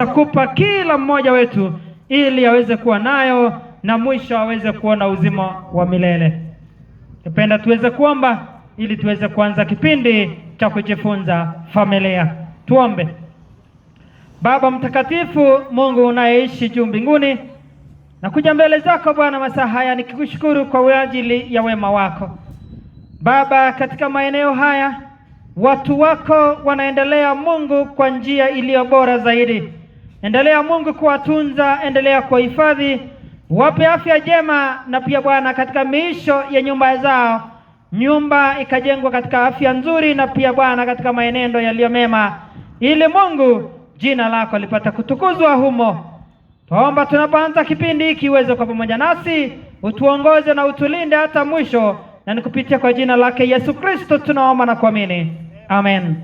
kupa kila mmoja wetu ili aweze kuwa nayo na mwisho aweze kuona uzima wa milele. Napenda tuweze kuomba ili tuweze kuanza kipindi cha kujifunza familia. Tuombe. Baba mtakatifu, Mungu unayeishi juu mbinguni, na kuja mbele zako Bwana masaa haya nikikushukuru kwa ajili ya wema wako. Baba, katika maeneo haya watu wako wanaendelea Mungu kwa njia iliyo bora zaidi. Endelea Mungu kuwatunza, endelea kuhifadhi, wape afya njema, na pia Bwana katika miisho ya nyumba zao, nyumba ikajengwa katika afya nzuri, na pia Bwana katika maenendo yaliyo mema, ili Mungu jina lako lipata kutukuzwa humo. Tuomba tunapoanza kipindi hiki uweze kwa pamoja nasi, utuongoze na utulinde hata mwisho, na nikupitia kwa jina lake Yesu Kristo tunaomba na kuamini. Amen.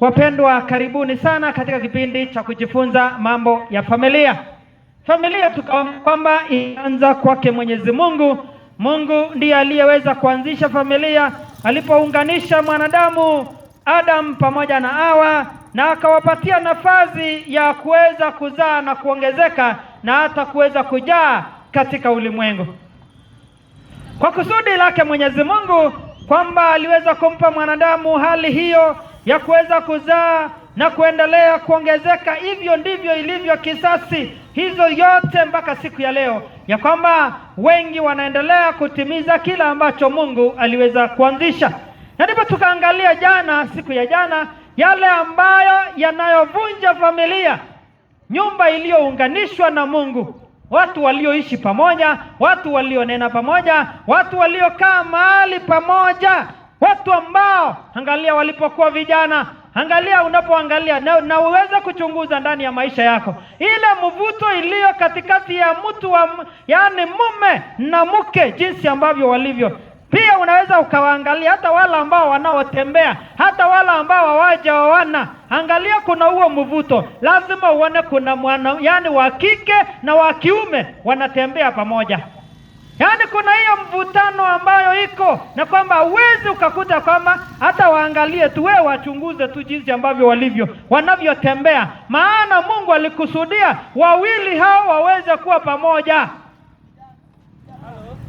Wapendwa, karibuni sana katika kipindi cha kujifunza mambo ya familia. Familia tukaona kwamba ianza kwake Mwenyezi Mungu. Mungu ndiye aliyeweza kuanzisha familia alipounganisha mwanadamu Adam pamoja na Hawa, na akawapatia nafasi ya kuweza kuzaa na kuongezeka na hata kuweza kujaa katika ulimwengu. Kwa kusudi lake Mwenyezi Mungu kwamba aliweza kumpa mwanadamu hali hiyo ya kuweza kuzaa na kuendelea kuongezeka. Hivyo ndivyo ilivyo kisasi hizo yote mpaka siku ya leo, ya kwamba wengi wanaendelea kutimiza kila ambacho Mungu aliweza kuanzisha. Na ndipo tukaangalia siku ya jana yale ambayo yanayovunja familia, nyumba iliyounganishwa na Mungu, watu walioishi pamoja, watu walionena pamoja, watu waliokaa mahali pamoja, watu ambao angalia walipokuwa vijana. Angalia unapoangalia na uweze kuchunguza ndani ya maisha yako ile mvuto iliyo katikati ya mtu yaani mume na mke, jinsi ambavyo walivyo. Pia unaweza ukawaangalia hata wale ambao wanaotembea, hata wale ambao hawajaoana. Angalia kuna huo mvuto. Lazima uone kuna yaani wa kike na wa kiume wanatembea pamoja. Yaani kuna hiyo mvutano ambayo iko, na kwamba uwezi ukakuta kwamba hata waangalie tu, wewe wachunguze tu jinsi ambavyo walivyo, wanavyotembea. Maana Mungu alikusudia wawili hao waweze kuwa pamoja.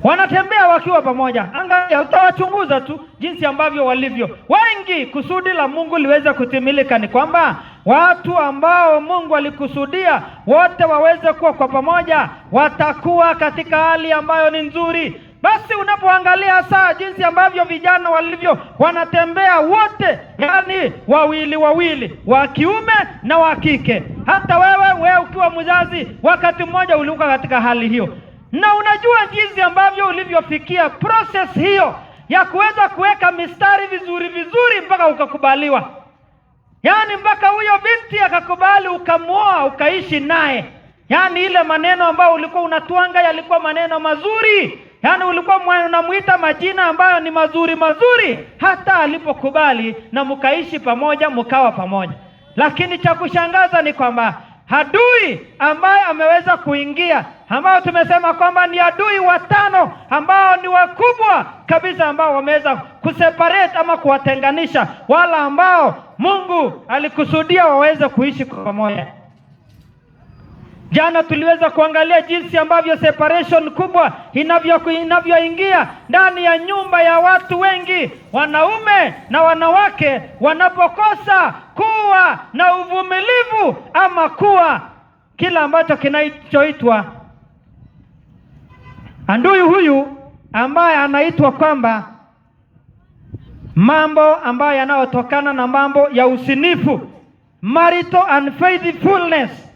Wanatembea wakiwa pamoja. Angalia, utawachunguza tu jinsi ambavyo walivyo. Wengi kusudi la Mungu liweze kutimilika ni kwamba watu ambao Mungu alikusudia wote waweze kuwa kwa pamoja, watakuwa katika hali ambayo ni nzuri. Basi unapoangalia saa jinsi ambavyo vijana walivyo, wanatembea wote, yani wawili, wa kiume na wa kike. Hata wewe ukiwa mzazi wakati mmoja ulikuwa katika hali hiyo. Na unajua jinsi ambavyo ulivyofikia process hiyo ya kuweza kuweka mistari vizuri mpaka ukakubaliwa. Yaani mpaka huyo binti akakubali, ukamuoa, ukaishi naye. Yaani ile maneno ambayo ulikuwa unatuanga yalikuwa maneno mazuri. Yaani ulikuwa unamuita majina ambayo ni mazuri hata alipokubali na mkaishi pamoja, mkawa pamoja. Lakini cha kushangaza ni kwamba adui ambaye ameweza kuingia, ambao tumesema kwamba ni adui watano ambao ni wakubwa kabisa, ambao wameweza kuseparate ama kuwatenganisha wala ambao Mungu alikusudia waweze kuishi kwa pamoja. Jana tuliweza kuangalia jinsi ambavyo separation kubwa inavyoingia ndani ya nyumba ya watu wengi, wanaume na wanawake, wanapokosa kuwa na uvumilivu ama kuwa kila ambacho kinachoitwa adui huyu ambaye anaitwa kwamba mambo ambayo yanayotokana na mambo ya usinifu, marital unfaithfulness,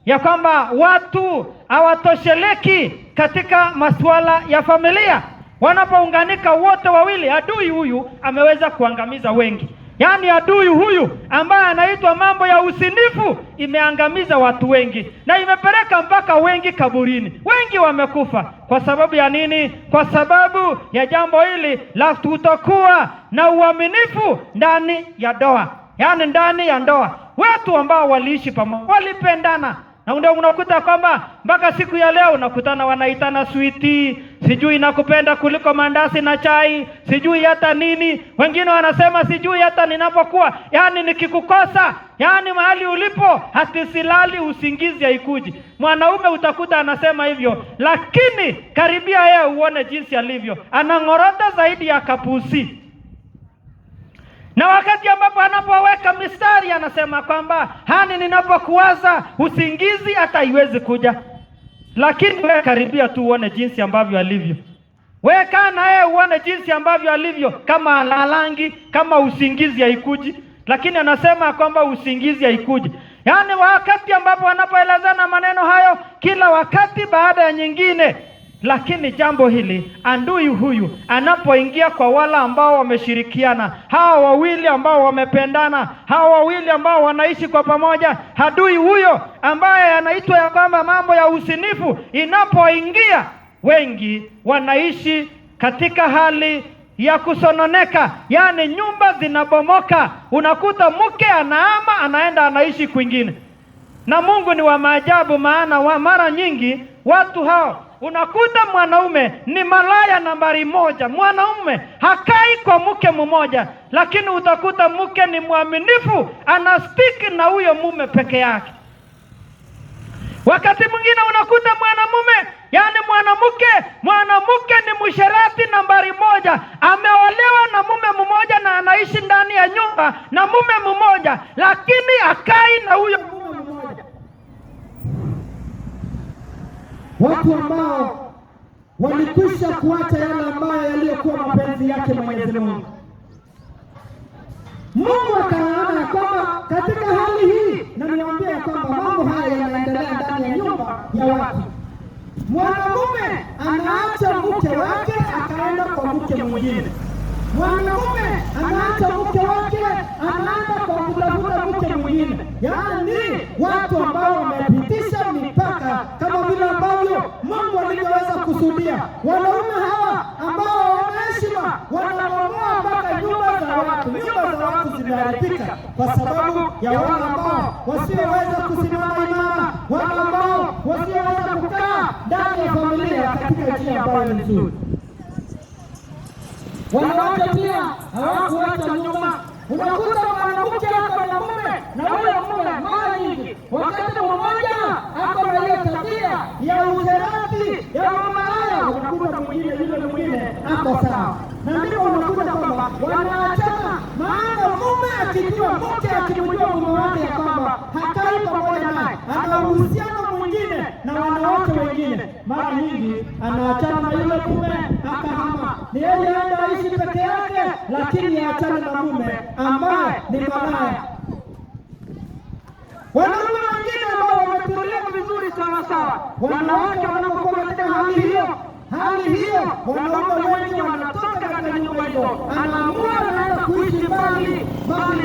ya kwamba watu hawatosheleki katika masuala ya familia. Wanapounganika wote wawili, adui huyu ameweza kuangamiza wengi. Yaani adui huyu ambaye anaitwa mambo ya usinifu imeangamiza watu wengi, na imepeleka mpaka wengi kaburini. Wengi wamekufa kwa sababu ya nini? Kwa sababu ya jambo hili la kutokuwa na uaminifu ndani ya ndoa. Yaani ndani ya ndoa watu ambao waliishi pamoja, walipendana, na ndio unakuta kwamba mpaka siku ya leo unakutana wanaitana sweetie, sijui nakupenda kuliko mandazi na chai, sijui hata nini. Wengine wanasema sijui hata ninapokuwa, yani nikikukosa, yani mahali ulipo hati silali, usingizi haikuji. Mwanaume utakuta anasema hivyo, lakini karibia yeye uone jinsi alivyo, anangorota zaidi ya kapusi. Na wakati ambapo anapoweka mistari anasema kwamba hani ninapokuwaza usingizi hata haiwezi kuja. Lakini wewe karibia tu uone jinsi ambavyo alivyo. Wewe kaa na yeye uone jinsi ambavyo alivyo, kama alalangi, kama usingizi haikuji. Lakini anasema kwamba usingizi haikuji. Yani wakati ambapo anapoelezana maneno hayo kila wakati baada ya nyingine. Lakini jambo hili, adui huyu anapoingia kwa wala ambao wameshirikiana, hawa wawili ambao wamependana, hawa wawili ambao wanaishi kwa pamoja, adui huyo ambaye anaitwa ya kwamba mambo ya usinifu inapoingia, wengi wanaishi katika hali ya kusononeka, yani nyumba zinabomoka. Unakuta mke anaama anaenda anaishi kwingine. Na Mungu ni wa maajabu, maana mara nyingi watu hao unakuta mwanaume ni malaya nambari moja. Mwanaume hakai kwa mke mmoja, lakini utakuta mke ni mwaminifu, anastiki na huyo mume peke yake. Wakati mwingine unakuta mwanamume, yani mwanamke ni msherati nambari moja, ameolewa na mume mmoja na anaishi ndani ya nyumba na mume mmoja, lakini hakai na huyo mume mmoja. Watu ambao walikwisha kuacha yale ambayo yaliyokuwa mapenzi yake Mwenyezi Mungu. Mungu akaona ya kwamba katika hali hii, na niwaambia ya kwamba mambo haya yanaendelea ndani ya nyumba ya watu. Mwanamume anaacha mke wake akaenda kwa mke mwingine. Mwanamume anaacha mke wake anaenda kwa kutafuta mke mwingine. Yaani watu ambao wamepitisha mipaka kama vile ambavyo Mungu alivyoweza kusudia. Wanaume hawa ambao wana heshima wanabomoa mpaka nyumba za watu. Nyumba za watu zimeharibika kwa sababu ya wale ambao wasioweza kusimama imara, wale ambao wasioweza kukaa ndani ya familia katika njia ambayo ni nzuri. Wanawake pia hawakuacha nyuma. Unakuta mwanamke ako na mume na huyo mume mara nyingi wakati mmoja ako na ile tabia ya ujerati ya malaya, unakuta mwingine yule mwingine ako sawa. Na ndipo unakuta kwamba wanaachana, maana mume akijua, mke akimjua mume wake ya kwamba hakai pamoja naye, ana uhusiano mwingine na wanawake wengine, mara nyingi anaachana na yule mume akahama. Ni yeye aenda aishi peke yake, lakini aachane na mume ambaye ni malaya. Wanaume wengine ambao wametulia vizuri sawa sawa, wanawake wanapokuwa katika hali hiyo, wanaume wengi wanatoka katika nyumba hizo, anaamua anaenda kuishi mbali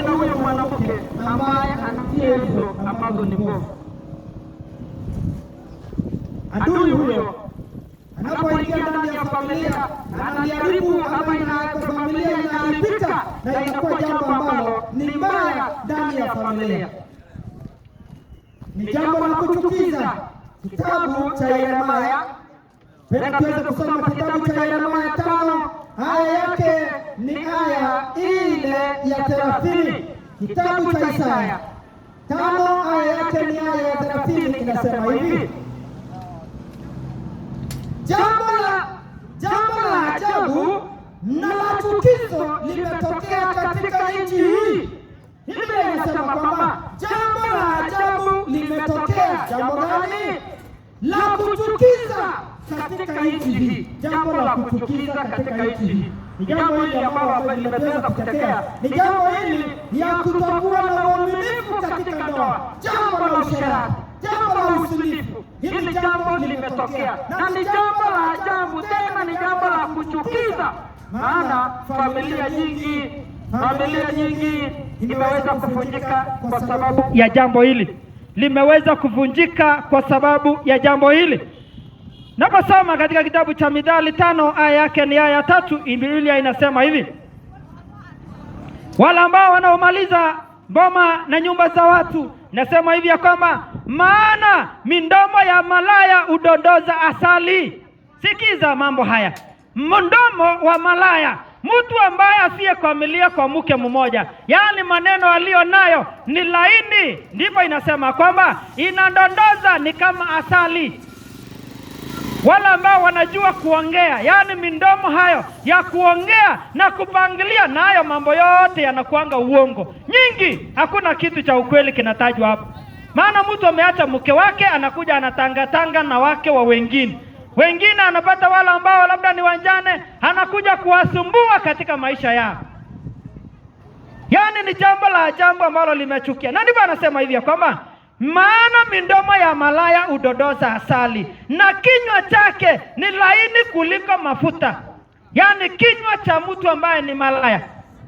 na huyo mwanamke ambaye anatia hizo ambazo ni mbovu. Adui huyo anapoingia ndani ya familia anajaribu ama inaweka familia inaharibika, na inakuwa jambo ambalo ni mbaya ndani ya familia, ni jambo la kuchukiza. Kitabu cha Yeremia, penda tuweze kusoma kitabu cha Yeremia 5, aya yake ni aya ile ya 30. Kitabu cha Isaya 5 aya yake ni aya ya 30, inasema hivi: Jambo la ajabu na la chukizo limetokea katika nchi hii. Biblia inasema kwamba jambo la ajabu limetokea. Jambo gani? La kuchukiza katika nchi hii. Jambo la kuchukiza katika nchi hii ni jambo hili ambalo limeweza kutokea, ni jambo hili ya kutokuwa na uaminifu katika ndoa, jambo la usherati, jambo la usinifu. Hili jambo limetokea na ni jambo la ajabu, tena ni jambo la kuchukiza, maana familia nyingi imeweza kuvunjika kwa sababu ya jambo hili. Limeweza kuvunjika kwa sababu ya jambo hili. Naposoma katika kitabu cha Mithali 5 aya yake ni aya 3, Biblia inasema hivi: wale ambao wanaomaliza boma na nyumba za watu, nasema hivi ya kwamba maana midomo ya malaya udondoza asali. Sikiza mambo haya. Mdomo wa malaya, mtu ambaye asiyekwamilia kwa mke mmoja, yaani maneno aliyo nayo ni laini, ndipo inasema kwamba inadondoza ni kama asali. Wala ambao wanajua kuongea, yaani midomo hayo ya kuongea na kupangilia, na hayo mambo yote yanakuanga uongo nyingi. Hakuna kitu cha ukweli kinatajwa hapo. Maana mtu ameacha mke wake, anakuja anatangatanga na wake wa wengine. Wengine anapata wale ambao labda ni wanjane, anakuja kuwasumbua katika maisha yao. Yaani ni jambo la ajabu ambalo limechukia. Na ndipo anasema hivi kwamba maana midomo ya malaya udodoza asali, na kinywa chake ni laini kuliko mafuta. Yaani kinywa cha mtu ambaye ni malaya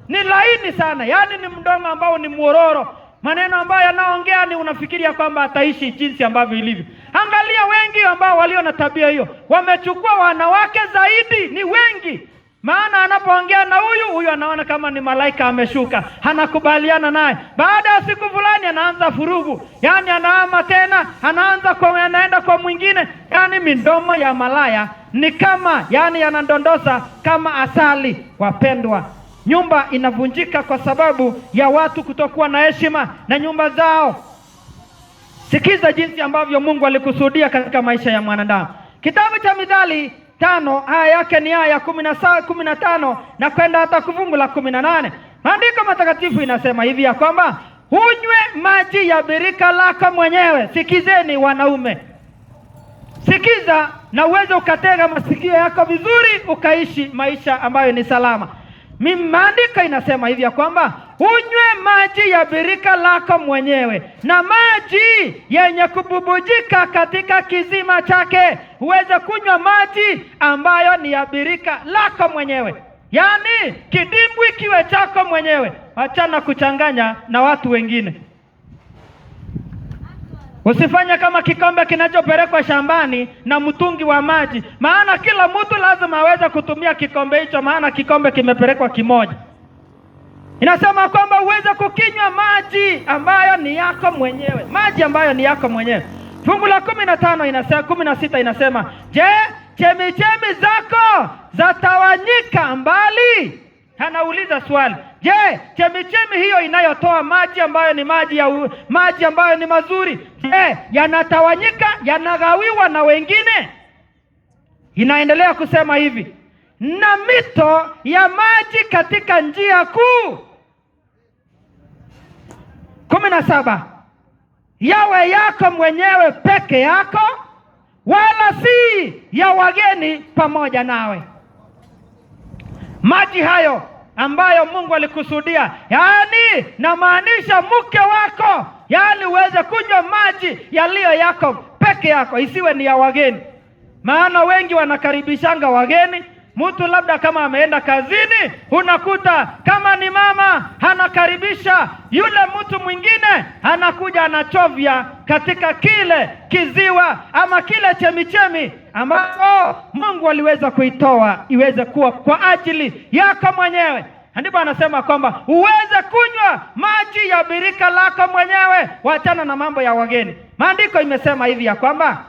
ni laini sana, yaani ni mdomo ambao ni mwororo. Maneno ambayo yanaongea ni unafikiria kwamba ataishi jinsi ambavyo ilivyo. Angalia wengi ambao walio na tabia hiyo, wamechukua wanawake zaidi, ni wengi. Maana anapoongea na huyu anaona kama ni malaika ameshuka, hanakubaliana naye. Baada ya siku fulani anaanza furugu, yaani anaama tena, anaenda kwa mwingine. Yaani midomo ya malaya ni kama, yaani yanadondosa kama asali. Wapendwa, nyumba inavunjika kwa sababu ya watu kutokuwa na heshima na nyumba zao. Sikiza jinsi ambavyo Mungu alikusudia katika maisha ya mwanadamu. Kitabu cha Mithali 5 aya yake ni aya 15 na kwenda hata fungu la 18. Maandiko matakatifu inasema hivi ya kwamba unywe maji ya birika lako mwenyewe. Sikizeni wanaume, sikiza na uweze ukatega masikio yako vizuri, ukaishi maisha ambayo ni salama. Maandiko inasema hivi ya kwamba unywe maji ya birika lako mwenyewe, na maji yenye kububujika katika kizima chake. Uweze kunywa maji ambayo ni ya birika lako mwenyewe, yaani kidimbwi kiwe chako mwenyewe. Achana kuchanganya na watu wengine. Usifanye kama kikombe kinachopelekwa shambani na mtungi wa maji. Maana kila mtu lazima aweze kutumia kikombe hicho, maana kikombe kimepelekwa kimoja. Inasema kwamba uweze kukinywa maji ambayo ni yako mwenyewe, maji ambayo ni yako mwenyewe. Fungu la 15 inasema, 16 inasema, je, chemichemi zako zatawanyika mbali? Anauliza swali, je, chemichemi hiyo inayotoa maji ambayo ni maji ambayo ni mazuri, je, yanatawanyika, yanagawiwa na wengine? Inaendelea kusema hivi, na mito ya maji katika njia kuu. 17, yawe yako mwenyewe peke yako, wala si ya wageni pamoja nawe. Maji hayo ambayo Mungu alikusudia, yaani namaanisha mke wako, yaani uweze kunywa maji yaliyo yako peke yako, isiwe ni ya wageni. Maana wengi wanakaribishanga wageni. Mtu labda kama ameenda kazini, unakuta kama ni mama anakaribisha yule mtu mwingine, anakuja anachovya katika kile kiziwa ama kile chemichemi ambao Mungu aliweza kuitoa iweze kuwa kwa ajili yako mwenyewe. Ndipo anasema kwamba uweze kunywa maji ya birika lako mwenyewe, wachana na mambo ya wageni. Maandiko imesema hivi ya kwamba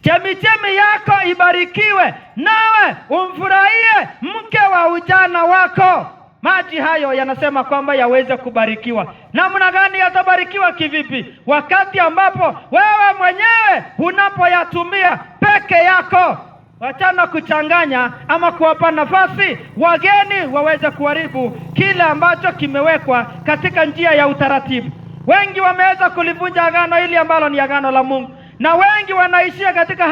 chemichemi yako ibarikiwe, nawe umfurahie mke wa ujana wako. Maji hayo yanasema kwamba yaweze kubarikiwa. Namna gani yatabarikiwa? Kivipi? Wakati ambapo wewe mwenyewe unapoyatumia peke yako. Wachana kuchanganya ama kuwapa nafasi wageni waweze kuharibu kile ambacho kimewekwa katika njia ya utaratibu. Wengi wameweza kulivunja agano hili ambalo ni agano la Mungu, na wengi wanaishia katika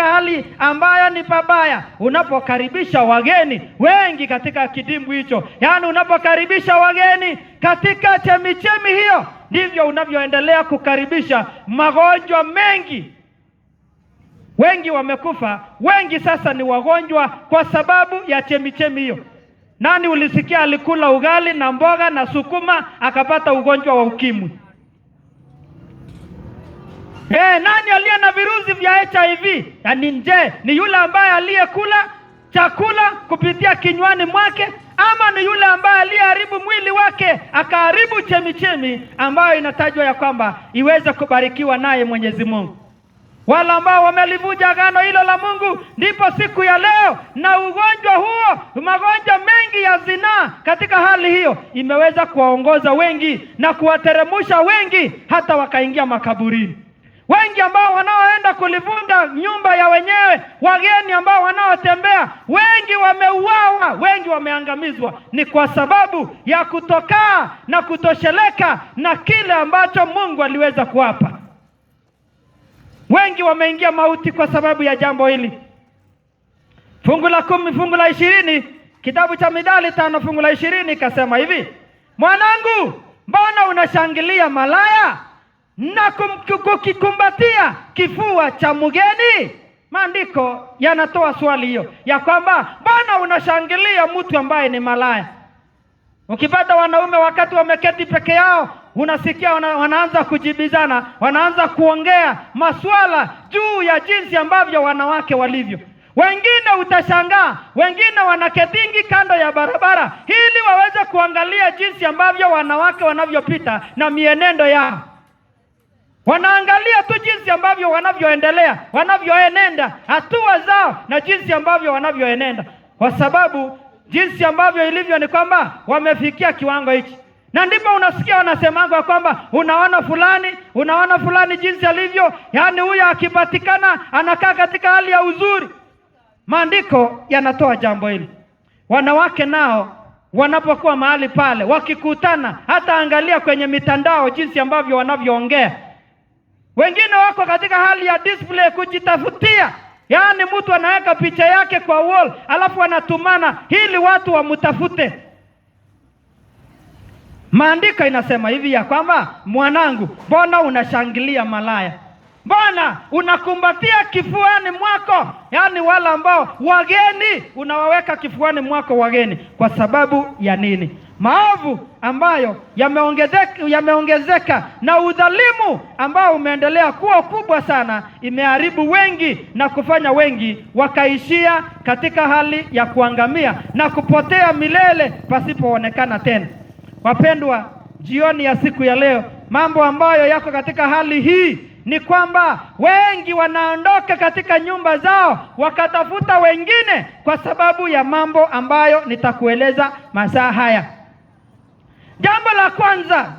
hali ambayo ni pabaya. Unapokaribisha wageni wengi katika kidimbwi hicho, yaani unapokaribisha wageni katika chemichemi hiyo, ndivyo unavyoendelea kukaribisha magonjwa mengi. Wengi wamekufa, wengi sasa ni wagonjwa kwa sababu ya chemichemi hiyo. Nani ulisikia alikula ugali na mboga na sukuma akapata ugonjwa wa ukimwi? Nani aliye na virusi vya HIV? Yaani nje ni yule ambaye aliyekula chakula kupitia kinywani mwake, ama ni yule ambaye aliyeharibu mwili wake akaharibu chemichemi ambayo inatajwa ya kwamba iweze kubarikiwa naye Mwenyezi Mungu. wale ambao wamelivunja agano hilo la Mungu. Ndipo siku ya leo na ugonjwa huo, magonjwa mengi ya zinaa katika hali hiyo imeweza kuwaongoza wengi na kuwateremusha wengi hata wakaingia makaburini. Wengi ambao wanaoenda kulivunja nyumba ya wenyewe, wageni ambao wanaotembea, wengi wameuawa, wengi wameangamizwa, ni kwa sababu ya kutokaa na kutosheleka na kile ambacho Mungu aliweza kuwapa. Wengi wameingia mauti kwa sababu ya jambo hili. Fungu la 10, fungu la 20, kitabu cha Mithali 5 fungu la 20 kasema hivi: mwanangu, mbona unashangilia malaya na kukikumbatia kifua cha mgeni? Maandiko yanatoa swali hiyo ya kwamba mbona unashangilia mtu ambaye ni malaya? Ukipata wanaume wakati wameketi peke yao, unasikia wanaanza kujibizana, wanaanza kuongea masuala juu ya jinsi ambavyo wanawake walivyo. Wengine utashangaa, wengine wanaketingi kando ya barabara ili waweze kuangalia jinsi ambavyo wanawake wanavyopita na mienendo yao. Wanaangalia tu jinsi ambavyo wanavyoendelea, wanavyoenenda, hatua zao na jinsi ambavyo wanavyoenenda, kwa sababu jinsi ambavyo ilivyo ni kwamba wamefikia kiwango hichi. Na ndipo unasikia wanasemanga kwamba unaona fulani jinsi alivyo, yaani huyu akipatikana anakaa katika hali ya uzuri. Maandiko yanatoa jambo hili. Wanawake nao wanapokuwa mahali pale wakikutana, hata angalia kwenye mitandao jinsi ambavyo wanavyoongea. Wengine wako katika hali ya display, kujitafutia. Yaani mtu anaweka picha yake kwa wall, alafu anatumana ili watu wamtafute. Maandiko inasema hivi ya kwamba mwanangu, mbona unashangilia malaya? Mbona unakumbatia kifuani mwako? Yaani wale ambao wageni unawaweka kifuani mwako wageni. Kwa sababu ya nini? Maovu ambayo yameongezeka na udhalimu ambao umeendelea kuwa kubwa sana, imeharibu wengi na kufanya wengi wakaishia katika hali ya kuangamia na kupotea milele pasipoonekana tena. Wapendwa, jioni ya siku ya leo, mambo ambayo yako katika hali hii ni kwamba wengi wanaondoka katika nyumba zao wakatafuta wengine kwa sababu ya mambo ambayo nitakueleza masaa haya.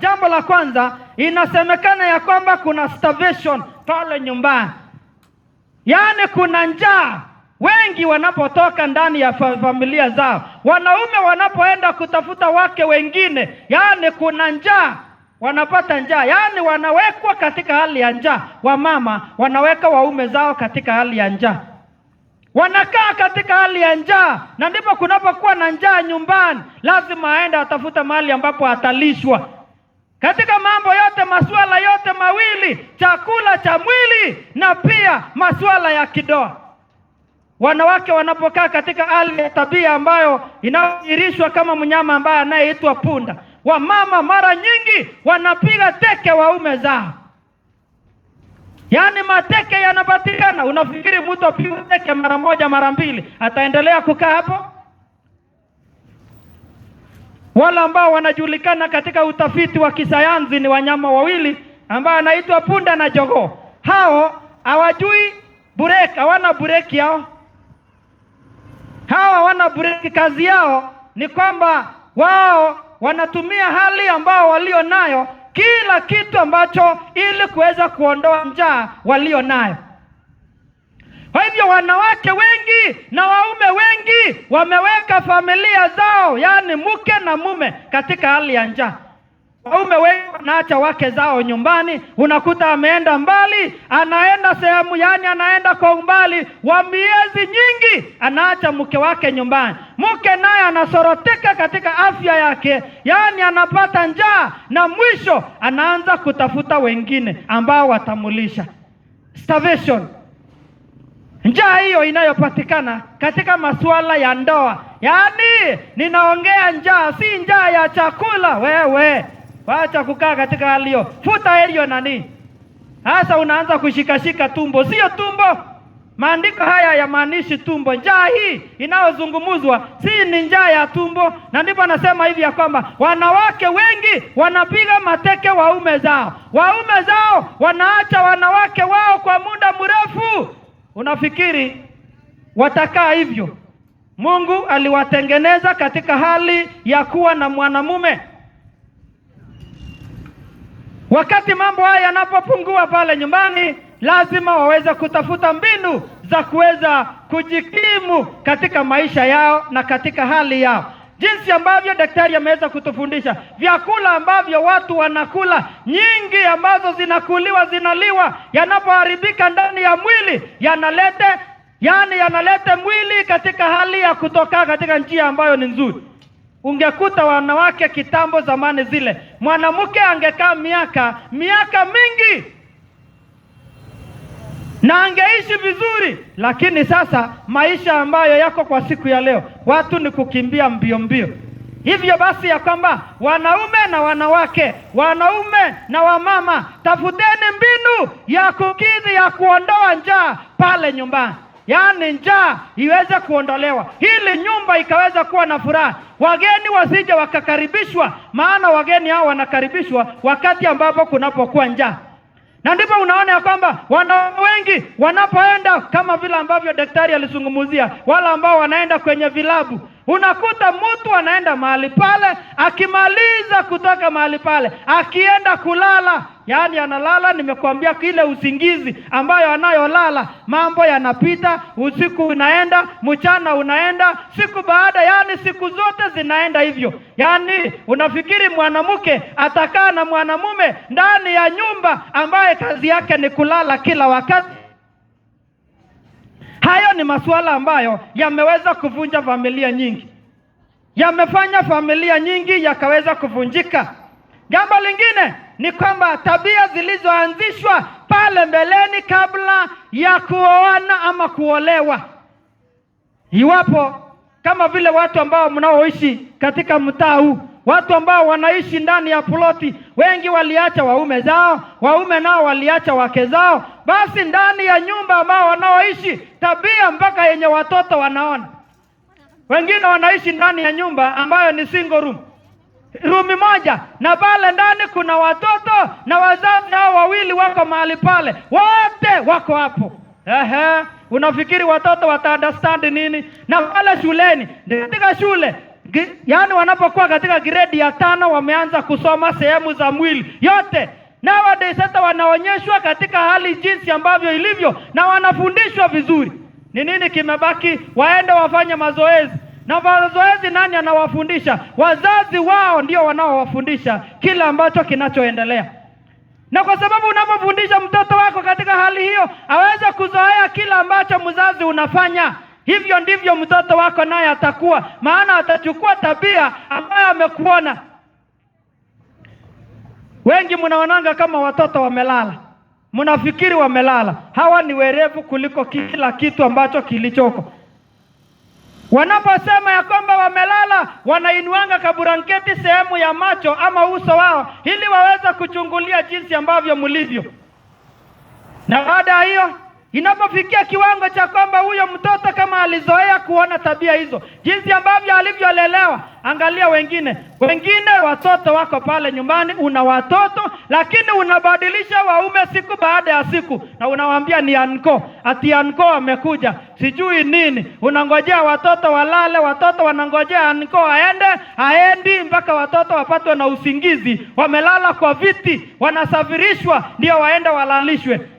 Jambo la kwanza inasemekana ya kwamba kuna starvation pale nyumbani. Yaani kuna njaa. Wengi wanapotoka ndani ya familia zao, wanaume wanapoenda kutafuta wake wengine, yaani kuna njaa, wanapata njaa, yaani wanawekwa katika hali ya njaa. Wamama wanaweka waume zao katika hali ya njaa, wanakaa katika hali ya njaa. Na ndipo kunapokuwa na njaa nyumbani, lazima aende atafuta mahali ambapo atalishwa. Katika mambo yote, masuala yote mawili, chakula cha mwili na pia masuala ya kidoa. Wanawake wanapokaa katika hali ya tabia ambayo inairishwa kama mnyama ambaye anayeitwa punda, wamama mara nyingi wanapiga teke waume zao. Yaani mateke yanapatikana. Unafikiri mtu apigwe teke mara moja mara mbili ataendelea kukaa hapo? Wale ambao wanajulikana katika utafiti wa kisayansi ni wanyama wawili ambao anaitwa punda na jogoo. Hao hawajui break, hawana break yao. Hawa wana break. Kazi yao ni kwamba wao wanatumia hali ambao walio nayo, kila kitu ambacho, ili kuweza kuondoa njaa walio nayo. Kwa hivyo wanawake wengi na waume wengi wameweka familia zao, yaani mke na mume, katika hali ya njaa. Waume wengi wanaacha wake zao nyumbani. Unakuta ameenda mbali, anaenda sehemu, yaani anaenda kwa umbali wa miezi nyingi, anaacha mke wake nyumbani. Mke naye anasoroteka katika afya yake, yaani anapata njaa, na mwisho anaanza kutafuta wengine ambao watamulisha. Starvation. Njaa hiyo inayopatikana katika masuala ya ndoa. Yaani ninaongea njaa, si njaa ya chakula. Wewe wacha kukaa katika hali hiyo. Futa hiyo nani. Sasa unaanza kushikashika tumbo. Sio tumbo. Maandiko haya yamaanishi tumbo. Njaa hii inayozungumzwa si ni njaa ya tumbo, na ndipo anasema hivi ya kwamba wanawake wengi wanapiga mateke waume zao. Waume zao wanaacha wanawake wao kwa muda mrefu. Unafikiri watakaa hivyo? Mungu aliwatengeneza katika hali ya kuwa na mwanamume. Wakati mambo haya yanapopungua pale nyumbani, lazima waweze kutafuta mbinu za kuweza kujikimu katika maisha yao na katika hali yao. Jinsi ambavyo daktari ameweza kutufundisha, vyakula ambavyo watu wanakula nyingi ambazo zinaliwa, yanapoharibika ndani ya mwili yanalete mwili katika hali ya kutoka katika njia ambayo ni nzuri. Ungekuta wanawake kitambo zamani zile, mwanamke angekaa miaka mingi na angeishi vizuri. Lakini sasa maisha ambayo yako kwa siku ya leo, watu ni kukimbia mbio mbio. Hivyo basi ya kwamba wanaume na wanawake, wanaume na wamama, tafuteni mbinu ya kukidhi, ya kuondoa njaa pale nyumbani. Yaani njaa iweze kuondolewa, ili nyumba ikaweza kuwa na furaha. Wageni wasije wakakaribishwa, maana wageni hao wanakaribishwa wakati ambapo kunapokuwa njaa. Na ndipo unaona ya kwamba wanaume wengi wanapoenda, kama vile ambavyo daktari alizungumzia, wala ambao wanaenda kwenye vilabu, unakuta mtu anaenda mahali pale, akimaliza kutoka mahali pale, akienda kulala, yaani analala, nimekuambia kile usingizi ambayo anayolala, mambo yanapita, usiku unaenda, mchana unaenda, siku baada, yaani siku zote zinaenda hivyo. Yaani unafikiri mwanamke atakaa na mwanamume ndani ya nyumba ambaye kazi yake ni kulala kila wakati? Hayo ni masuala ambayo yameweza kuvunja familia nyingi, yamefanya familia nyingi yakaweza kuvunjika. Jambo lingine ni kwamba tabia zilizoanzishwa pale mbeleni kabla ya kuoana ama kuolewa. Iwapo kama vile watu ambao mnaoishi katika mtaa huu, watu ambao wanaishi ndani ya ploti, wengi waliacha waume zao, waume nao waliacha wake zao. Basi ndani ya nyumba ambao wanaoishi, tabia mpaka yenye watoto wanaona. Wengine wanaishi ndani ya nyumba ambayo ni single room, rumi moja, na pale ndani kuna watoto na wazazi hao wawili wako mahali pale, wote wako hapo. Unafikiri watoto wata-understand nini? Na pale shuleni, katika shule, yaani wanapokuwa katika grade ya 5 wameanza kusoma sehemu za mwili yote. Nowadays hata wanaonyeshwa katika hali jinsi ambavyo ilivyo, na wanafundishwa vizuri. Ni nini kimebaki? Waende wafanye mazoezi. Na mazoezi nani anawafundisha? Wazazi wao ndio wanaowafundisha kila ambacho kinachoendelea. Na kwa sababu unapofundisha mtoto wako katika hali hiyo, aweze kuzoea kila ambacho mzazi unafanya, hivyo ndivyo mtoto wako naye atakuwa, maana atachukua tabia ambayo amekuona. Wengi mnaonanga kama watoto wamelala, mnafikiri wamelala. Hawa ni werevu kuliko kila kitu ambacho kilichoko. Wanaposema ya kwamba wamelala, wanainuanga kaburanketi sehemu ya macho ama uso wao, ili waweze kuchungulia jinsi ambavyo mlivyo. Na baada ya hiyo, inapofikia kiwango cha kwamba huyo mtoto kama alizoea kuona tabia hizo, jinsi ambavyo alivyolelewa, angalia wengine watoto wako pale nyumbani, una watoto lakini unabadilisha waume siku baada ya siku, na unawaambia ni anko, ati anko amekuja, sijui nini. Unangojea watoto walale, watoto wanangojea anko haendi mpaka watoto wapatwe na usingizi, wamelala kwa viti, wanasafirishwa ndio waende walalishwe.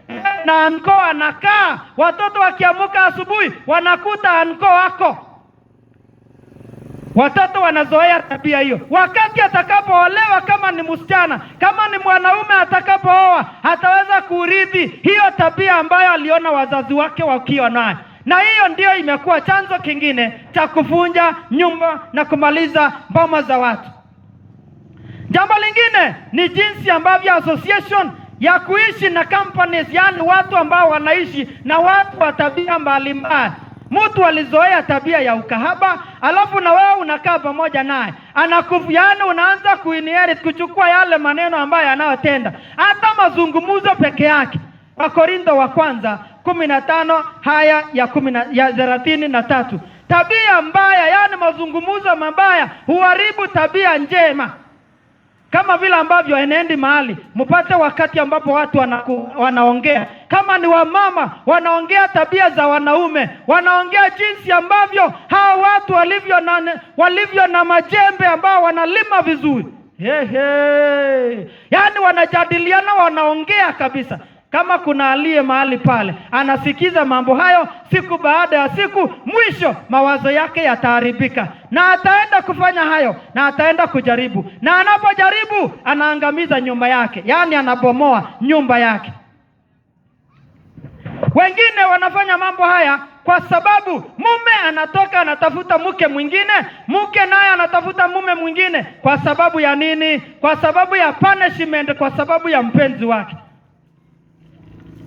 Na anko anakaa, watoto wakiamuka asubuhi wanakuta anko wako. Watoto wanazoea tabia hiyo. Wakati atakapoolewa, kama ni msichana, kama ni mwanaume atakapooa, hataweza kurithi hiyo tabia ambayo aliona wazazi wake wakiwa nayo. Na hiyo ndio imekuwa chanzo kingine cha kuvunja nyumba na kumaliza boma za watu. Jambo lingine ni jinsi ambavyo association ya kuishi na companies, yani watu ambao wanaishi na watu wa tabia mbalimbali. Mtu alizoea tabia ya ukahaba, alafu na wewe unakaa pamoja naye, anakufiana, unaanza kuinherit, kuchukua yale maneno ambayo anayotenda, hata mazungumzo peke yake. Wakorintho wa kwanza 15 haya ya 33. Tabia mbaya, yani mazungumzo mabaya, huharibu tabia njema. Kama vile ambavyo enendi mahali mpate wakati ambapo watu wanaongea, kama ni wamama wanaongea tabia za wanaume, wanaongea jinsi ambavyo hao watu walivyo na majembe ambao wanalima vizuri. Yani wanajadiliana, wanaongea kabisa. Kama kuna aliye mahali pale anasikiza mambo hayo, siku baada ya siku, mwisho mawazo yake yataharibika, na ataenda kufanya hayo, na ataenda kujaribu, na anapojaribu anaangamiza nyumba yake, yani anabomoa nyumba yake. Wengine wanafanya mambo haya kwa sababu mume anatoka anatafuta mke mwingine, mke naye anatafuta mume mwingine. Kwa sababu ya nini? Kwa sababu ya punishment, kwa sababu ya mpenzi wake.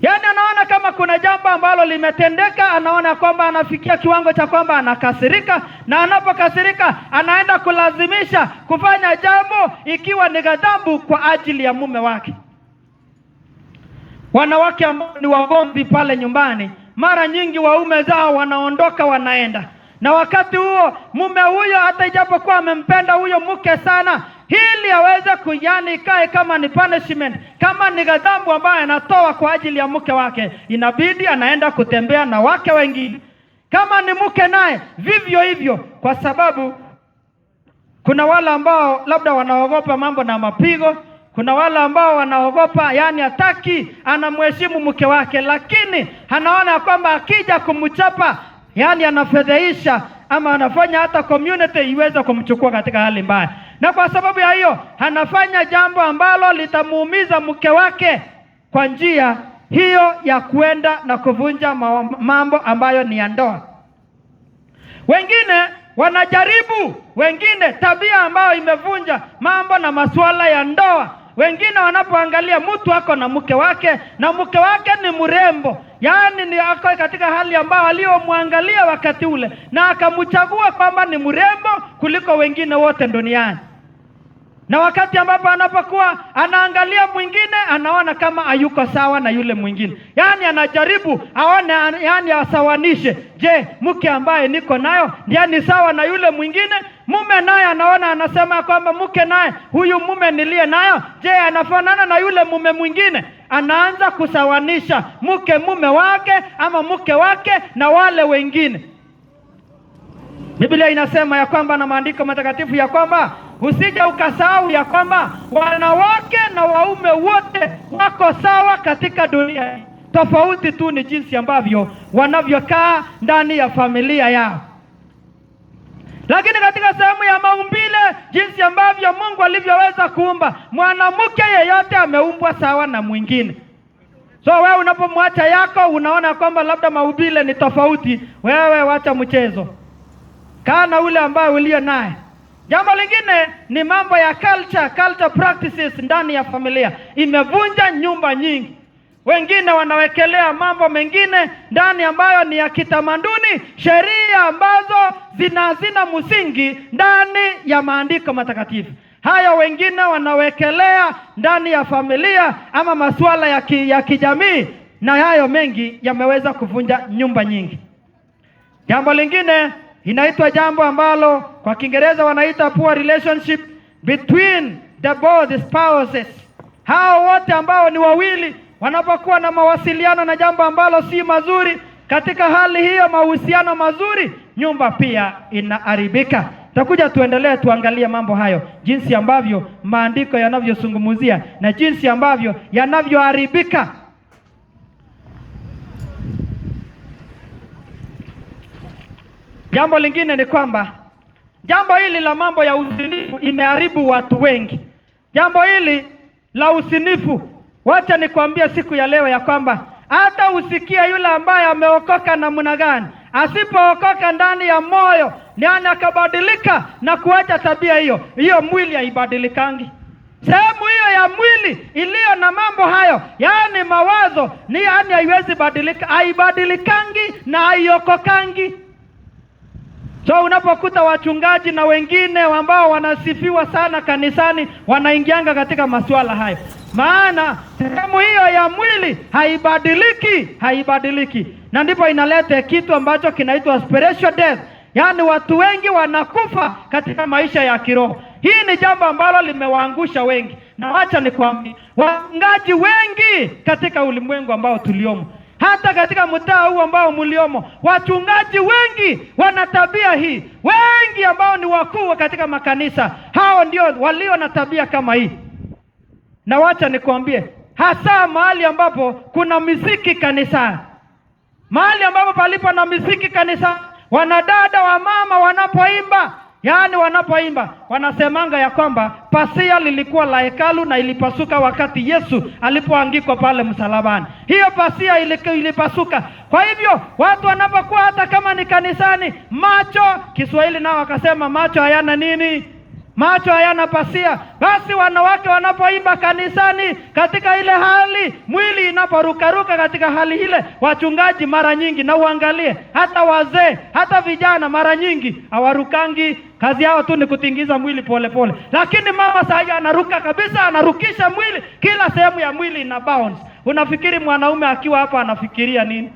Yani anaona kama kuna jambo ambalo limetendeka, anaona kwamba anafikia kiwango cha kwamba anakasirika, na anapokasirika anaenda kulazimisha kufanya jambo ikiwa ni ghadhabu kwa ajili ya mume wake. Wanawake ambao ni wagomvi pale nyumbani, mara nyingi waume zao wanaondoka wanaenda, na wakati huo mume huyo hata ijapokuwa amempenda huyo mke sana, ili aweze kujani ikae kama ni punishment, kama ni ghadhabu ambayo anatoa kwa ajili ya mke wake, inabidi anaenda kutembea na wake wengine. Kama ni mke naye vivyo hivyo, kwa sababu kuna wale ambao labda wanaogopa mambo na mapigo, kuna wale ambao wanaogopa, yani hataki, anamheshimu mke wake, lakini anaona kwamba akija kumchapa, yani anafedheisha, ama anafanya hata community iweze kumchukua katika hali mbaya. Na kwa sababu ya hiyo anafanya jambo ambalo litamuumiza mke wake kwa njia hiyo ya kuenda na kuvunja mambo ambayo ni ya ndoa. Wengine wanajaribu, wengine tabia ambayo imevunja mambo na masuala ya ndoa. Wengine wanapoangalia mtu ako na mke wake, na mke wake ni mrembo, yani ni ako katika hali ambayo aliyomwangalia wakati ule, na akamchagua kwamba ni mrembo kuliko wengine wote duniani. Na wakati ambapo anapokuwa anaangalia mwingine, anaona kama hayuko sawa na yule mwingine. Yani anajaribu aone, yani asawanishe, je, mke ambaye niko nayo ndiye ni sawa na yule mwingine? Mume naye anaona, anasema kwamba mke naye, huyu mume nilie nayo, je, anafanana na yule mume mwingine? Anaanza kusawanisha mume wake ama mke wake na wale wengine. Biblia inasema ya kwamba, na maandiko matakatifu ya kwamba, usije ukasahau ya kwamba wanawake na waume wote wako sawa katika dunia. Tofauti tu ni jinsi ambavyo wanavyokaa ndani ya familia yao. Lakini katika sehemu ya maumbile, jinsi ambavyo Mungu alivyoweza kuumba mwanamke, yeyote ameumbwa sawa na mwingine. So wewe unapomwacha yako, unaona kwamba labda maumbile ni tofauti, wewe wacha mchezo, kaa na ule ambaye ulio naye. Jambo lingine ni mambo ya culture practices ndani ya familia. Imevunja nyumba nyingi. Wengine wanawekelea mambo mengine ndani ambayo ni ya kitamaduni, sheria ambazo zina msingi ndani ya maandiko matakatifu. Hayo wengine wanawekelea ndani ya familia ama masuala ya kijamii, na hayo mengi yameweza kuvunja nyumba nyingi. Jambo lingine inaitwa jambo ambalo kwa Kiingereza wanaita poor relationship between both spouses. Hao wote ambao ni wawili wanapokuwa na mawasiliano na jambo ambalo si mazuri, katika hali hiyo mahusiano mazuri, nyumba pia inaharibika. Tutakuja tuendelee tuangalie mambo hayo, jinsi ambavyo maandiko yanavyozungumzia na jinsi ambavyo yanavyoharibika. Jambo lingine ni kwamba jambo hili la mambo ya usinifu imeharibu watu wengi. Jambo hili la usinifu, wacha nikwambie siku ya leo ya kwamba hata usikia yule ambaye ameokoka namna gani, asipookoka ndani ya moyo, yani akabadilika na kuacha tabia hiyo, hiyo mwili haibadilikangi. Sehemu hiyo ya mwili iliyo na mambo hayo, yani mawazo, ni yani haiwezi badilika, haibadilikangi na haiokokangi. So unapokuta wachungaji na wengine ambao wanasifiwa sana kanisani wanaingianga katika masuala hayo, maana sehemu hiyo ya mwili haibadiliki. Na ndipo inaleta kitu ambacho kinaitwa spiritual death, yaani watu wengi wanakufa katika maisha ya kiroho. Hii ni jambo ambalo limewaangusha wengi, na wacha nikwambie, wachungaji wengi katika ulimwengu ambao tuliomo, hata katika mtaa huu ambao mliomo, wachungaji wengi wana tabia hii. Wengi ambao ni wakuu katika makanisa, hao ndio walio na tabia kama hii. Na wacha nikwambie, hasa mahali ambapo kuna muziki kanisani, mahali ambapo palipo na muziki kanisani, wanadada wa mama wanapoimba, yaani wanapoimba, wanasemanga ya kwamba pasia lilikuwa la hekalu na ilipasuka wakati Yesu alipoangikwa pale msalabani. Hiyo pasia ilipasuka. Kwa hivyo watu wanapokuwa hata kama ni kanisani, macho, Kiswahili nao wakasema macho hayana nini? Macho hayana pasia. Basi wanawake wanapoimba kanisani, katika ile hali mwili inaporukaruka katika hali ile, wachungaji mara nyingi, na uangalie hata wazee, hata vijana mara nyingi hawarukangi, kazi yao tu ni kutingiza mwili pole pole. Lakini mama sasa anaruka kabisa, anarukisha mwili, kila sehemu ya mwili ina bounce. Unafikiri mwanaume akiwa hapa anafikiria nini?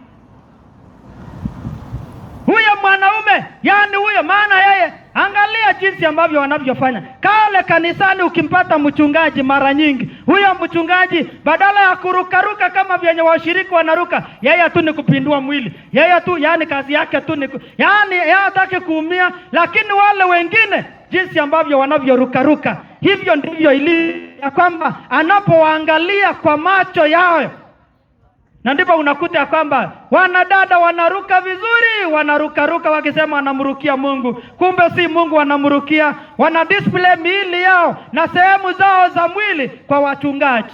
Huyo mwanaume, yaani huyo, maana yeye, angalia jinsi ambavyo wanavyofanya kale kanisani. Ukimpata mchungaji mara nyingi, huyo mchungaji badala ya kurukaruka kama vyenye washiriki wanaruka, yeye tu ni kupindua mwili. Yeye tu, yaani kazi yake tu ni yaani yeye hataki kuumia. Lakini wale wengine jinsi ambavyo wanavyorukaruka, hivyo ndivyo ilivyo, ya kwamba anapoangalia kwa macho yao. Na ndipo unakuta ya kwamba wanadada wanaruka vizuri, wanarukaruka wakisema wanamrukia Mungu, kumbe si Mungu wanamrukia. Wana display miili yao na sehemu zao za mwili kwa wachungaji.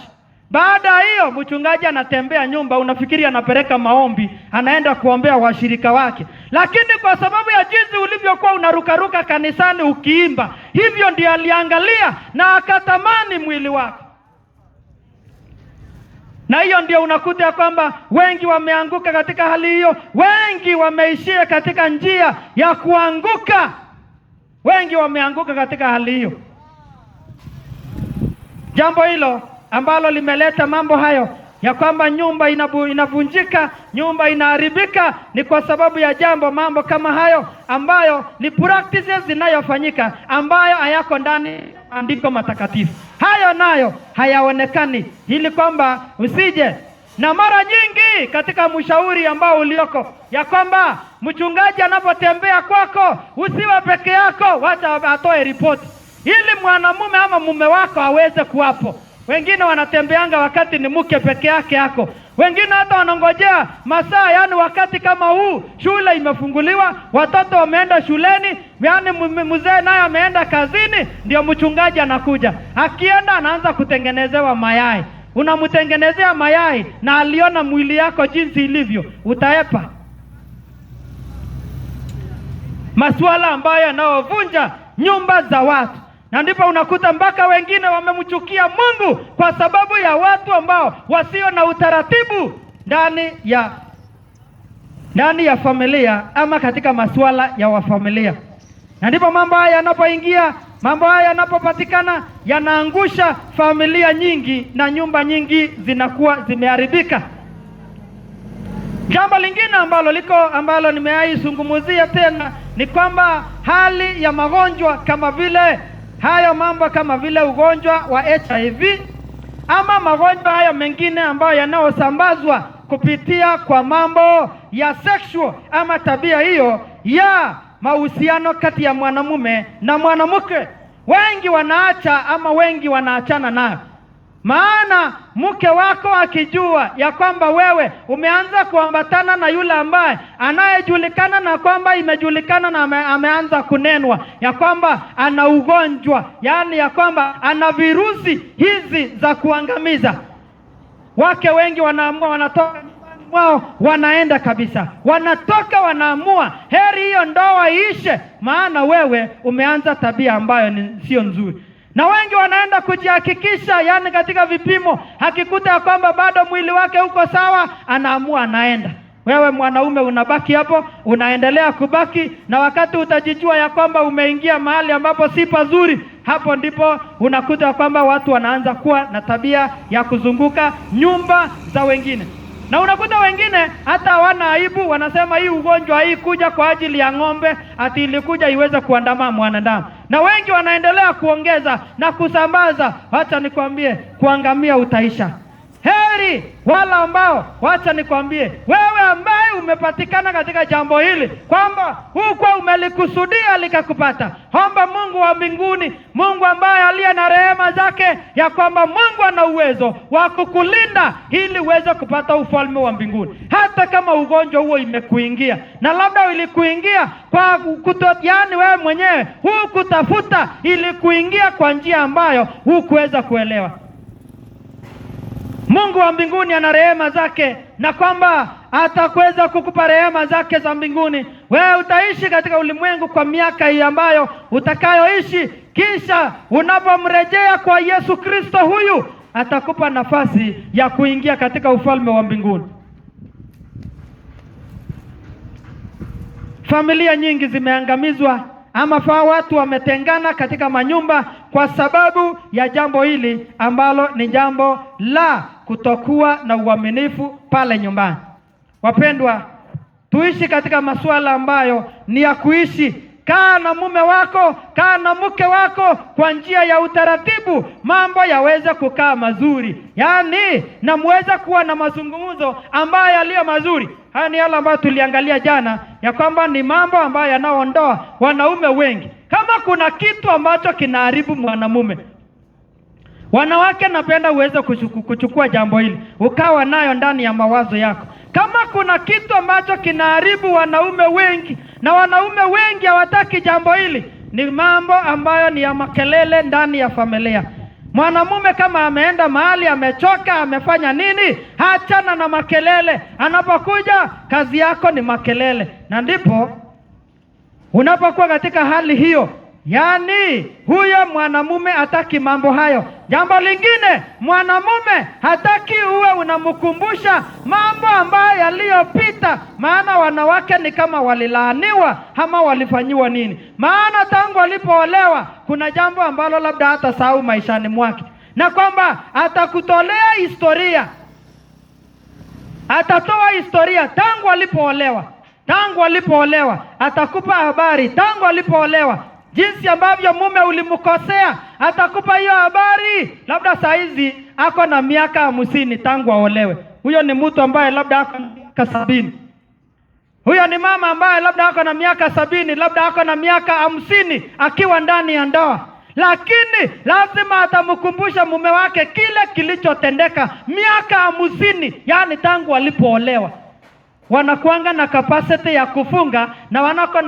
Baada ya hiyo, mchungaji anatembea nyumba, unafikiri anapeleka maombi, anaenda kuombea washirika wake. Lakini kwa sababu ya jinsi ulivyokuwa unarukaruka kanisani ukiimba, hivyo ndio aliangalia na akatamani mwili wako. Na hiyo ndio unakuta ya kwamba wengi wameanguka katika hali hiyo. Wengi wameishia katika njia ya kuanguka. Wengi wameanguka katika hali hiyo. Jambo hilo ambalo limeleta mambo hayo ya kwamba nyumba inavunjika, nyumba inaharibika, ni kwa sababu ya mambo kama hayo ambayo ni practices zinayofanyika ambayo hayako ndani andiko matakatifu. Hayo nayo hayaonekani, ili kwamba usije. Na mara nyingi katika mshauri ambao ulioko ya kwamba mchungaji anapotembea kwako, usiwe peke yako, wacha atoe ripoti ili mwanamume ama mume wako aweze kuwapo. Wengine wanatembeanga wakati ni mke peke yake yako. Wengine hata wanangojea masaa, yaani wakati kama huu shule imefunguliwa, watoto wameenda shuleni, yaani mzee naye ameenda kazini, ndio mchungaji anakuja. Akienda anaanza kutengenezewa mayai. Unamtengenezea mayai na aliona mwili yako jinsi ilivyo, utaepa. Masuala ambayo yanayovunja nyumba za watu. Na ndipo unakuta mpaka wengine wamemchukia Mungu kwa sababu ya watu ambao wasio na utaratibu ndani ya familia ama katika masuala ya wafamilia. Na ndipo mambo haya yanapoingia, mambo haya yanapopatikana, yanaangusha familia nyingi na nyumba nyingi zinakuwa zimeharibika. Jambo lingine ambalo nimeaizungumzia tena ni kwamba hali ya magonjwa kama vile hayo mambo kama vile ugonjwa wa HIV ama magonjwa hayo mengine ambayo yanayosambazwa kupitia kwa mambo ya sexual ama tabia hiyo ya mahusiano kati ya mwanamume na mwanamke, wengi wanaacha ama wengi wanaachana nayo. Maana mke wako akijua ya kwamba wewe umeanza kuambatana na yule ambaye anayejulikana na kwamba imejulikana na ameanza kunenwa ya kwamba ana ugonjwa, yaani ya kwamba ana virusi hizi za kuangamiza, wake wengi wanaamua, wanatoka nyumbani mwao, wanaenda kabisa, wanatoka, wanaamua heri hiyo ndoa iishe, maana wewe umeanza tabia ambayo sio nzuri. Na wengi wanaenda kujihakikisha, yaani katika vipimo, hakikuta ya kwamba bado mwili wake uko sawa, anaamua anaenda. Wewe mwanaume unabaki hapo, unaendelea kubaki, na wakati utajijua ya kwamba umeingia mahali ambapo si pazuri, hapo ndipo unakuta kwamba watu wanaanza kuwa na tabia ya kuzunguka nyumba za wengine. Na unakuta wengine hata hawana aibu, wanasema hii ugonjwa hii kuja kwa ajili ya ng'ombe, ati ilikuja iweze kuandama mwanadamu. Na wengi wanaendelea kuongeza na kusambaza. Wacha nikwambie, kuangamia utaisha. Heri wala ambao, wacha nikwambie, wewe ambaye umepatikana katika jambo hili kwamba huko umelikusudia likakupata. Omba Mungu wa mbinguni, Mungu ambaye aliye na rehema zake, ya kwamba Mungu ana uwezo wa kukulinda ili uweze kupata ufalme wa mbinguni. Hata kama ugonjwa huo imekuingia, na labda ilikuingia kwa yani wewe mwenyewe hukutafuta, ilikuingia kwa njia ambayo hukuweza kuelewa. Mungu wa mbinguni ana rehema zake, na kwamba atakweza kukupa rehema zake za mbinguni. Wewe utaishi katika ulimwengu kwa miaka hii ambayo utakayoishi, kisha unapomrejea kwa Yesu Kristo, huyu atakupa nafasi ya kuingia katika ufalme wa mbinguni. Familia nyingi zimeangamizwa, ama watu wametengana katika manyumba kwa sababu ya jambo hili ambalo ni jambo la kutokuwa na uaminifu pale nyumbani. Wapendwa, tuishi katika masuala ambayo ni ya kuishi. Kaa na mume wako, kaa na mke wako kwa njia ya utaratibu, mambo yaweze kukaa mazuri. Yaani, na muweze kuwa na mazungumzo ambayo yaliyo mazuri. Haya ni yale ambayo tuliangalia jana, ya kwamba ni mambo ambayo yanaondoa wanaume wengi. Kama kuna kitu ambacho kinaharibu mwanamume, wanawake, napenda uweze kuchukua jambo hili ukawa nayo ndani ya mawazo yako. Kama kuna kitu ambacho kinaharibu wanaume wengi, na wanaume wengi hawataki jambo hili, ni mambo ambayo ni ya makelele ndani ya familia. Mwanamume kama ameenda mahali, amechoka, amefanya nini, achana na makelele. Anapokuja, kazi yako ni makelele. Na ndipo unapokuwa katika hali hiyo, yaani huyo mwanamume hataki mambo hayo. Jambo lingine, mwanamume hataki uwe unamkumbusha mambo ambayo yaliyopita, maana wanawake ni kama walilaaniwa ama walifanyiwa nini. Maana tangu walipoolewa kuna jambo ambalo labda hata sahau maishani mwake, na kwamba atakutolea historia, atatoa historia tangu walipoolewa, atakupa habari tangu walipoolewa, jinsi ambavyo mume ulimkosea, atakupa hiyo habari. Labda saa hizi ako na miaka 50 tangu aolewe. Huyo ni mtu ambaye labda ako na miaka 70. Huyo ni mama ambaye labda ako na miaka 70, labda ako na miaka 50 akiwa ndani ya ndoa. Lakini lazima atamkumbusha mume wake kile kilichotendeka miaka 50, yani tangu walipoolewa. Wanakuanga na capacity ya kufunga, na wanako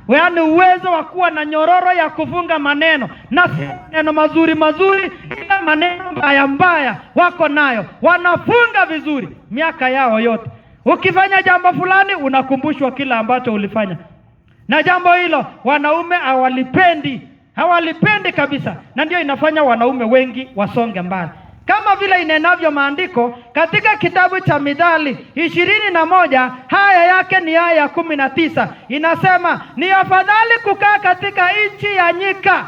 yaani uwezo wa kuwa na nyororo ya kufunga maneno, na maneno mazuri, ila maneno mbaya wako nayo, wanafunga vizuri miaka yao yote. Ukifanya jambo fulani unakumbushwa kila ambacho ulifanya, na jambo hilo wanaume hawalipendi kabisa, na ndio inafanya wanaume wengi wasonge mbali. Kama vile inenavyo maandiko katika kitabu cha Mithali 21, haya yake ni aya 19, inasema ni afadhali kukaa katika nchi ya nyika.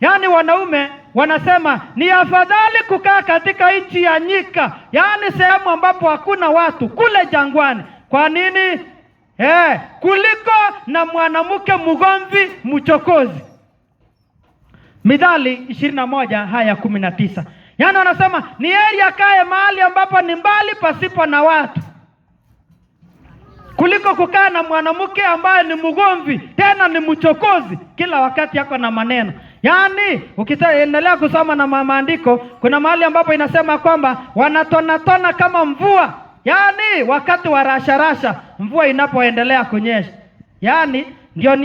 Yaani wanaume wanasema ni afadhali kukaa katika nchi ya nyika, yaani sehemu ambapo hakuna watu, kule jangwani. Kwa nini? Kuliko na mwanamke mgomvi mchokozi. Mithali 21 haya 19. Yaani wanasema ni heri akae mahali ambapo ni mbali pasipo na watu, kuliko kukaa na mwanamke ambaye ni mgomvi, tena ni mchokozi, kila wakati yako na maneno. Yaani ukitaendelea kusoma na maandiko, kuna mahali ambapo inasema kwamba wanatonatona kama mvua, yaani wakati wa rasharasha, mvua inapoendelea kunyesha. Yaani ndio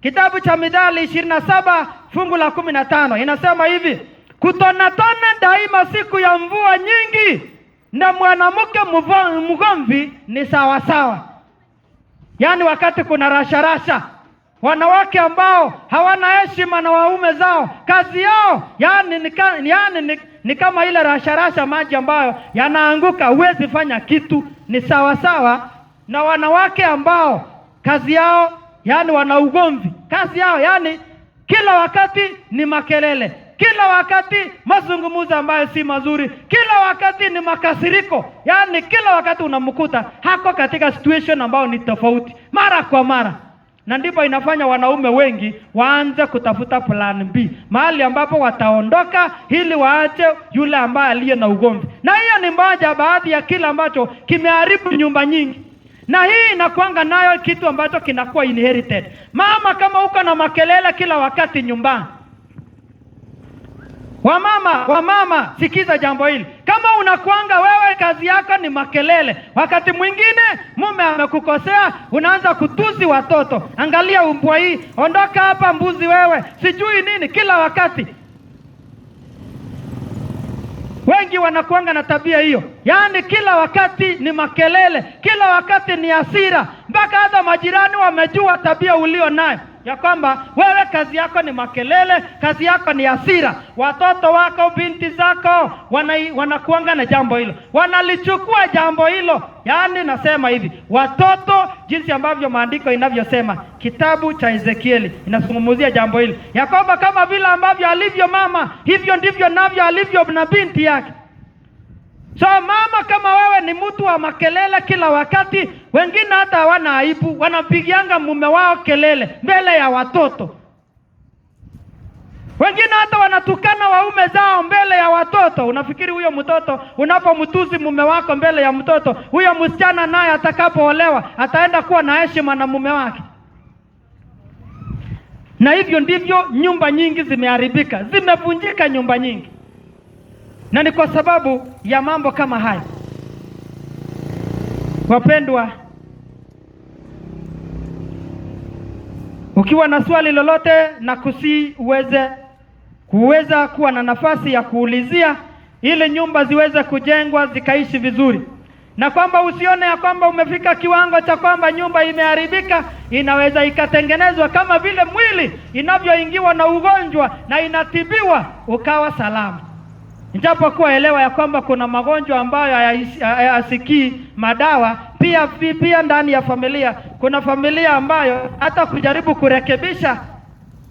kitabu cha Mithali 27 fungu la 15 inasema hivi: kutonatona daima siku ya mvua nyingi, na mwanamke mgomvi ni sawasawa. Yaani wakati kuna rasharasha, wanawake ambao hawana heshima na waume zao, kazi yao ni kama ile rasharasha, maji ambayo yanaanguka, huwezi fanya kitu. Ni sawasawa na wanawake ambao kazi yao wana ugomvi, kazi yao kila wakati ni makelele, kila wakati mazungumzo ambayo si mazuri, kila wakati ni makasiriko. Yaani kila wakati unamkuta hako katika situation ambayo ni tofauti mara kwa mara. Na ndipo inafanya wanaume wengi waanze kutafuta plan B, mahali ambapo wataondoka ili waache yule ambaye aliye na ugomvi. Na hiyo ni moja baadhi ya kila ambacho kimeharibu nyumba nyingi. Na hii inakuanga nayo kitu ambacho kinakuwa inherited. Mama, kama uko na makelele kila wakati nyumbani, Wamama, sikiza jambo hili. Kama unakuanga wewe kazi yako ni makelele, wakati mwingine mume amekukosea, unaanza kutusi watoto. Angalia umbwa hii, ondoka hapa mbuzi wewe, sijui nini kila wakati. Wengi wanakuanga na tabia hiyo. Yaani kila wakati ni makelele, kila wakati ni hasira. Mpaka hata majirani wamejua tabia ulio nayo, ya kwamba wewe kazi yako ni makelele, kazi yako ni hasira. Watoto wako, binti zako wanakuanga na jambo hilo, wanalichukua jambo hilo. Yaani nasema hivi, watoto, jinsi ambavyo maandiko inavyosema, kitabu cha Ezekieli inazungumzia jambo hili, ya kwamba kama vile ambavyo alivyo mama, hivyo ndivyo navyo alivyo na binti yake. So mama, kama wewe ni mtu wa makelele kila wakati, wengine hata hawana aibu, wanapigianga mume wao kelele mbele ya watoto. Wengine hata wanatukana waume zao mbele ya watoto. Unafikiri huyo mtoto, unapomtusi mume wako mbele ya mtoto, huyo msichana naye atakapoolewa ataenda kuwa na heshima na mume wake? Na hivyo ndivyo nyumba nyingi zimeharibika, zimevunjika nyumba nyingi. Na ni kwa sababu ya mambo kama haya. Wapendwa, ukiwa na swali lolote na kuweza kuwa na nafasi ya kuulizia, ili nyumba ziweze kujengwa zikaishi vizuri. Na kwamba usione ya kwamba umefika kiwango cha kwamba nyumba imeharibika. Inaweza ikatengenezwa kama vile mwili inavyoingiwa na ugonjwa na inatibiwa ukawa salama. Ijapokuwa elewa ya kwamba kuna magonjwa ambayo hayasikii madawa. Pia ndani ya familia kuna familia ambayo hata kujaribu kurekebisha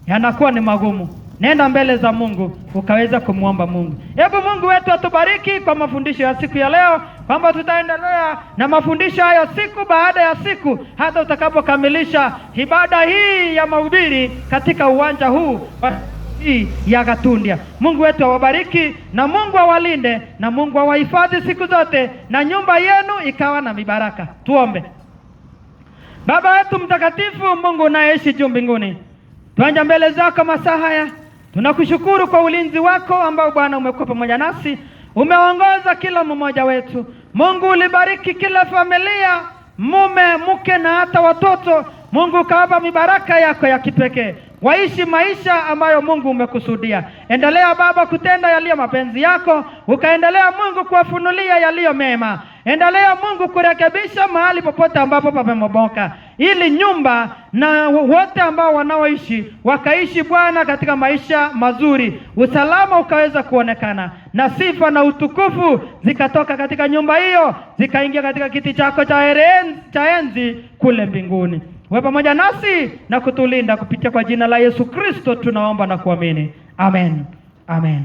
yanakuwa ni magumu. Nenda mbele za Mungu ukaweza kumwomba Mungu. Hebu Mungu wetu atubariki kwa mafundisho ya siku ya leo, kwamba tutaendelea na mafundisho hayo siku baada ya siku hata utakapokamilisha ibada hii ya mahubiri katika uwanja huu ya Gatundia. Mungu wetu awabariki, na Mungu awalinde, na Mungu awahifadhi siku zote, na nyumba yenu ikawa na mibaraka. Tuombe. Baba wetu mtakatifu, Mungu unayeishi juu mbinguni, tuanja mbele zako masaa haya. Tunakushukuru kwa ulinzi wako ambao Bwana umekuwa pamoja nasi, umeongoza kila mmoja wetu. Mungu ulibariki kila familia, mume, mke na hata watoto. Mungu ukawapa mibaraka yako ya kipekee, waishi maisha ambayo Mungu umekusudia. Endelea Baba kutenda yaliyo mapenzi yako, ukaendelea Mungu kuwafunulia yaliyo mema. Endelea Mungu kurekebisha mahali popote ambapo pamemoboka, ili nyumba na wote ambao wanaoishi wakaishi Bwana katika maisha mazuri. Usalama ukaweza kuonekana, na sifa na utukufu zikatoka katika nyumba hiyo zikaingia katika kiti chako cha enzi kule mbinguni. Wewe pamoja nasi na kutulinda kupitia kwa jina la Yesu Kristo tunaomba na kuamini. Amen. Amen.